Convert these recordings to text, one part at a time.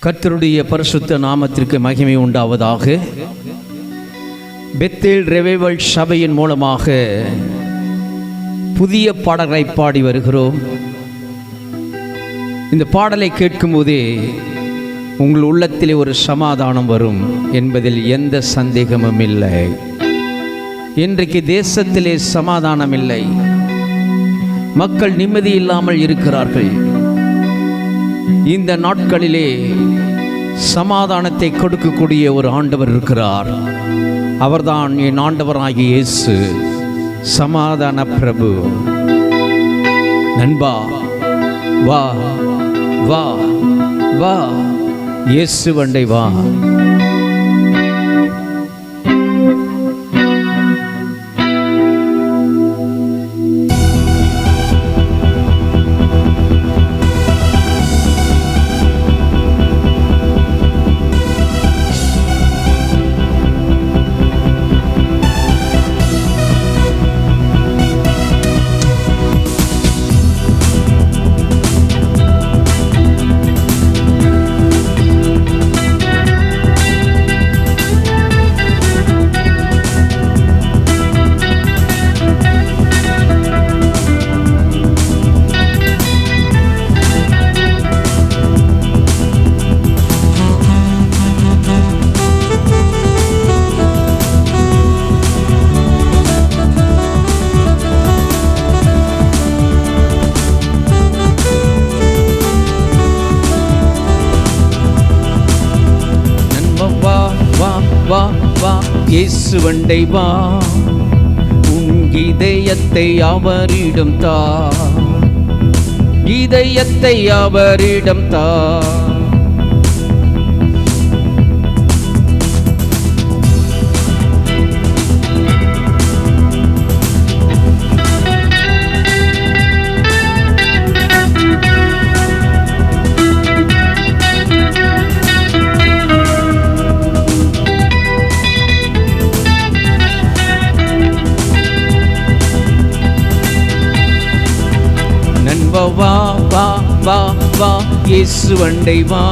கர்த்தருடைய பரிசுத்த நாமத்திற்கு மகிமை உண்டாவதாக. பெத்தேல் ரெவைவல் சபையின் மூலமாக புதிய பாடல்களை பாடி வருகிறோம். இந்த பாடலை கேட்கும்போதே உங்கள் உள்ளத்திலே ஒரு சமாதானம் வரும் என்பதில் எந்த சந்தேகமும் இல்லை. இன்றைக்கு தேசத்திலே சமாதானம் இல்லை, மக்கள் நிம்மதி இல்லாமல் இருக்கிறார்கள். இந்த நாட்களிலே சமாதானத்தை கொடுக்கக்கூடிய ஒரு ஆண்டவர் இருக்கிறார். அவர்தான் என் ஆண்டவராகிய இயேசு, சமாதான பிரபு. நண்பா, வா வா வா, இயேசு வண்டை வா. வா வா, இயேசு வண்டை வா, உன் இதயத்தை அவரிடம் தா, இதயத்தை அவரிடம் தா. வா வா வா வா, இயேசு வண்டை வா,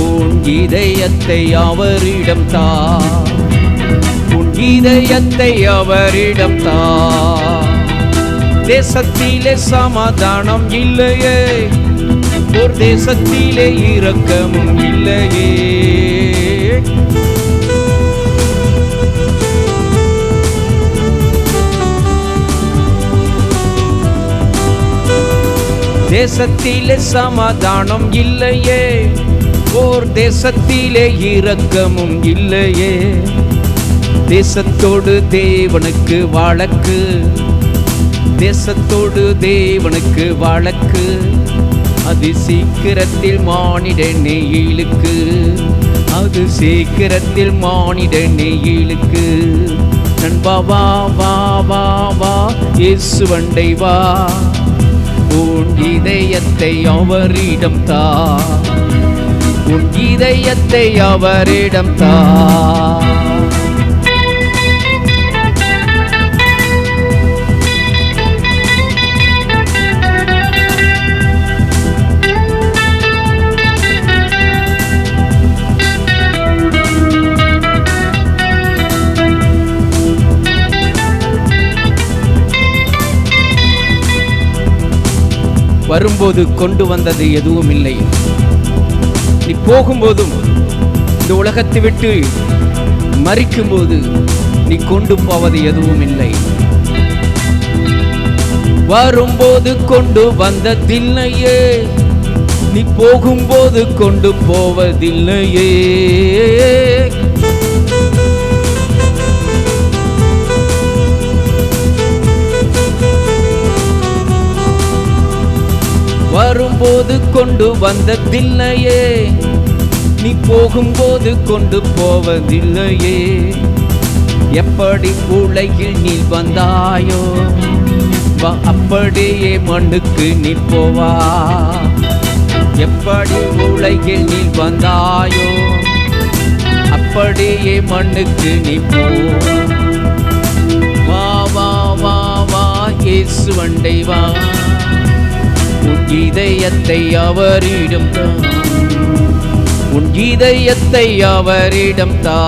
உன் இதயத்தை அவரிடம் தா, உன் இதயத்தை அவரிடம் தா. தேசத்திலே சமாதானம் இல்லையே, ஒரு தேசத்திலே இரக்கமும் இல்லையே. தேசத்திலே சமாதானம் இல்லையே, ஓர் தேசத்திலே இரக்கமும் இல்லையே. தேசத்தோடு தேவனுக்கு வழக்கு, தேசத்தோடு தேவனுக்கு வழக்கு. அது சீக்கிரத்தில் மானிடனே இழுக்கு, அது சீக்கிரத்தில் மானிடனே இழுக்கு. நண்பா வா வா வா வா, இயேசு வண்டை வா, உன் இதயத்தை அவரிடம் தா, உன் இதயத்தை அவரிடம் தா. வரும்போது கொண்டு வந்தது எதுவும் இல்லை, நீ போகும்போதும் இந்த உலகத்தை விட்டு மரிக்கும்போது நீ கொண்டு போவது எதுவும் இல்லை. வரும்போது கொண்டு வந்ததில்லையே, நீ போகும்போது கொண்டு போவதில்லையே. வரும்போது கொண்டு வந்ததில்லையே, நீ போகும்போது கொண்டு போவதில்லையே. எப்படி உலகில் நீ வந்தாயோ, அப்படியே மண்ணுக்கு நீ போவா. எப்படி உலகில் நீ வந்தாயோ, அப்படியே மண்ணுக்கு நீ போ. வா வா வா வா, இயேசு வண்டை வா, உன் இதயத்தை அவரிடம் தா, இதயத்தை அவரிடம் தா.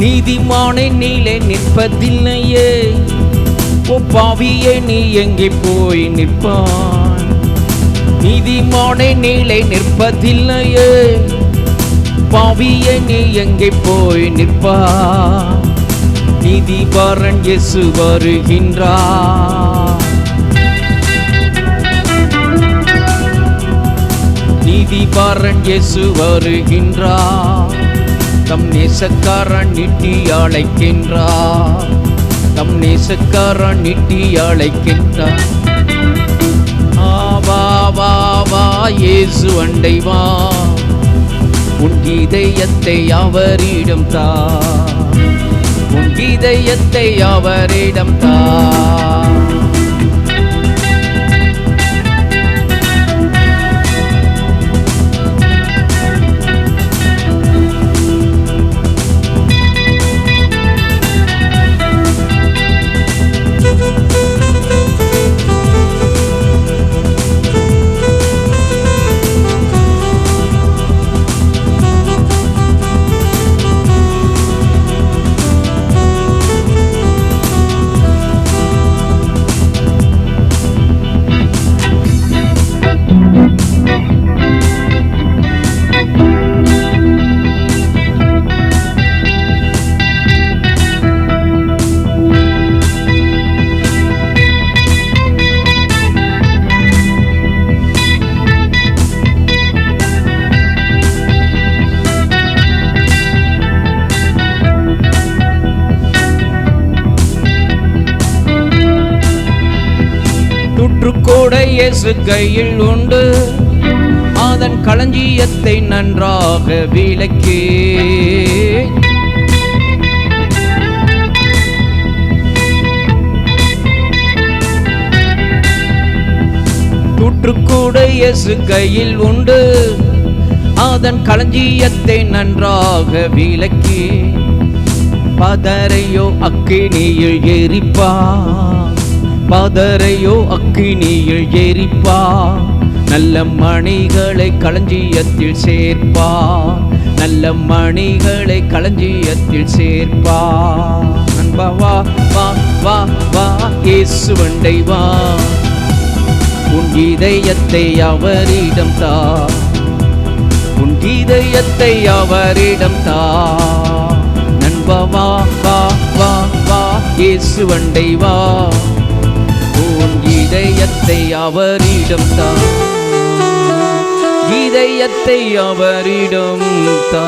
நீதிமானை நீலே நிற்பதில்லையே, ஓ பாவியே நீ எங்கே போய் நிற்பாய்? நீதிமானை நீலே நிற்பதில்லையே, பாவியே நீ எங்கே போய் நிற்பாய்? நீதிபரன் இயேசு வருகின்றார், நீதிபரன் இயேசு வருகின்றார். தம் நேசக்காரன் நீட்டி அழைக்கின்றார், தம் நேசக்காரன் நீட்டி அழைக்கின்றார். வா வா வா இயேசு அண்டை வா, உன் இதயத்தை அவரிடம் தா, உன் இதயத்தை அவரிடம் தா. கூட இயேசு கையில் உண்டு, அதன் களஞ்சியத்தை நன்றாக விளக்கி. கூட இயேசு கையில் உண்டு, அதன் களஞ்சியத்தை நன்றாக விளக்கி. பதரையோ அக்கினியில் எரிப்பா, பதரையோ அக்கினியில் எரிப்பா. நல்ல மணிகளை களஞ்சியத்தில் சேர்ப்பா, நல்ல மணிகளை களஞ்சியத்தில் சேர்ப்பா. நண்பா வா வா வா வா இயேசு அண்டை வா, உன் இதயத்தை அவரிடம் தா, உன் இதயத்தை அவரிடம் தா. நண்பா வா வா வா வா இயேசு அண்டை வா, உன் இதயத்தை அவரிடம் தா, இதயத்தை அவரிடம் தா.